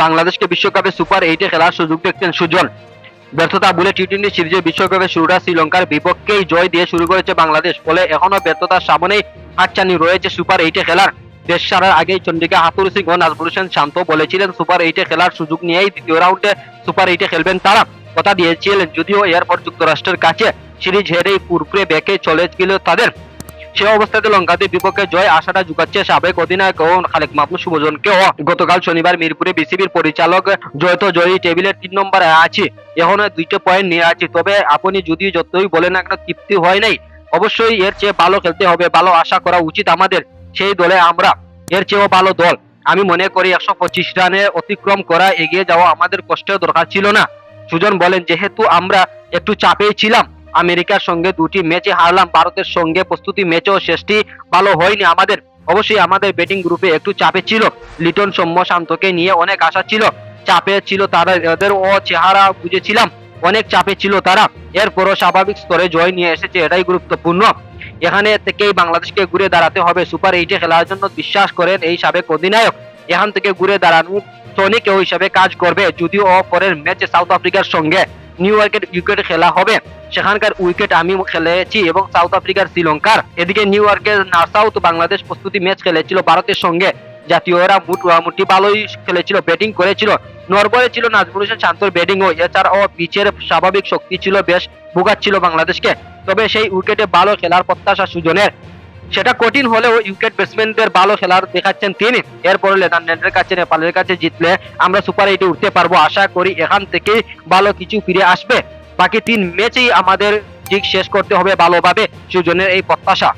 বাংলাদেশকে বিশ্বকাপে সুপার 8-এ খেলার সুযোগ দেখতেন সুজন। ব্যর্থতা বলে টি-20 সিরিজের বিশ্বকাপে শুরুটা শ্রীলঙ্কার বিপক্ষেই জয় দিয়ে শুরু করেছে বাংলাদেশ, ফলে এখনো ব্যর্থতার সামনেই হাতছানি রয়েছে সুপার 8-এ খেলার। দেশ ছাড়ার আগেই চন্ডিকা হাথুরু সিং ও নাজমুল হোসেন শান্ত বলেছিলেন সুপার 8-এ খেলার সুযোগ নিয়েই দ্বিতীয় রাউন্ডে সুপার 8-এ খেলবেন তারা, কথা দিয়েছিলেন। যদিও এরপর যুক্তরাষ্ট্রের কাছে সিরিজ হেরেই পুরপুরে বেঁকে চলে গেল তাদের। সে অবস্থাতে লঙ্কাদের বিপক্ষে জয় আশাটা জুগাচ্ছে সাবেক অধিনায়ক ও খালেক মাহমুদ সুভজনকেও। গতকাল শনিবার মিরপুরে বিসিবির পরিচালক জয়ী টেবিলের 3 নম্বরে আছি, এখনো 2টা পয়েন্ট নিয়ে আছি, তবে আপনি যদি যতই বলেন না কেন তৃপ্তি হয় নাই, অবশ্যই এর চেয়ে ভালো খেলতে হবে, ভালো আশা করা উচিত আমাদের। সেই দলে আমরা এর চেয়েও ভালো দল। আমি মনে করি 125 রানে অতিক্রম করা, এগিয়ে যাওয়া আমাদের কষ্টের দরকার ছিল না। সুজন বলেন, যেহেতু আমরা একটু চাপেই ছিলাম, আমেরিকার সঙ্গে 2টি ম্যাচে হারলাম, ভারতের সঙ্গে প্রস্তুতি ম্যাচও শেষটি ভালো হয়নি আমাদের। অবশ্যই আমাদের ব্যাটিং গ্রুপে একটু চাপে ছিল, লিটন সৌম্য শান্তকে নিয়ে অনেক আশা ছিল, চাপে ছিল তারা, এদের ও চেহারা বুঝেছিলাম, অনেক চাপে ছিল তারা। এরপরও স্বাভাবিক স্তরে জয় নিয়ে এসেছে, এটাই গুরুত্বপূর্ণ। এখানে থেকেই বাংলাদেশকে ঘুরে দাঁড়াতে হবে। সুপার 8-এ খেলার জন্য বিশ্বাস করেন এই সাবেক অধিনায়ক, এখান থেকে ঘুরে দাঁড়ানোর টনিক হিসাবে কাজ করবে। যদিও পরের ম্যাচে সাউথ আফ্রিকার সঙ্গে নিউ ইয়র্কের উইকেটে খেলা হবে, সেখানকার উইকেট আমি খেলেছি এবং সাউথ আফ্রিকার শ্রীলঙ্কার। এদিকে নিউ ইয়র্কের নার্সাউথ বাংলাদেশ প্রস্তুতি ম্যাচ খেলেছিল ভারতের সঙ্গে, জাতীয়রা মোটামুটি ভালোই খেলেছিল, ব্যাটিং করেছিল। নরবরে ছিল নাজমুল হোসেন শান্তর ব্যাটিং ও এছাড়াও পিচের স্বাভাবিক শক্তি ছিল, বেশ ভোগাচ্ছিল বাংলাদেশকে। তবে সেই উইকেটে ভালো খেলার প্রত্যাশা সুজনের, সেটা কঠিন হলেও উইকেট ব্যাটসম্যানদের ভালো খেলার দেখাচ্ছেন তিনি। এরপরে নেদারল্যান্ডের কাছে, নেপালের কাছে জিতলে আমরা সুপার 8-এ উঠতে পারবো। আশা করি এখান থেকে ভালো কিছু ফিরে আসবে। বাকি 3 ম্যাচেই আমাদের ঠিক শেষ করতে হবে ভালোভাবে, সুজনের এই প্রত্যাশা।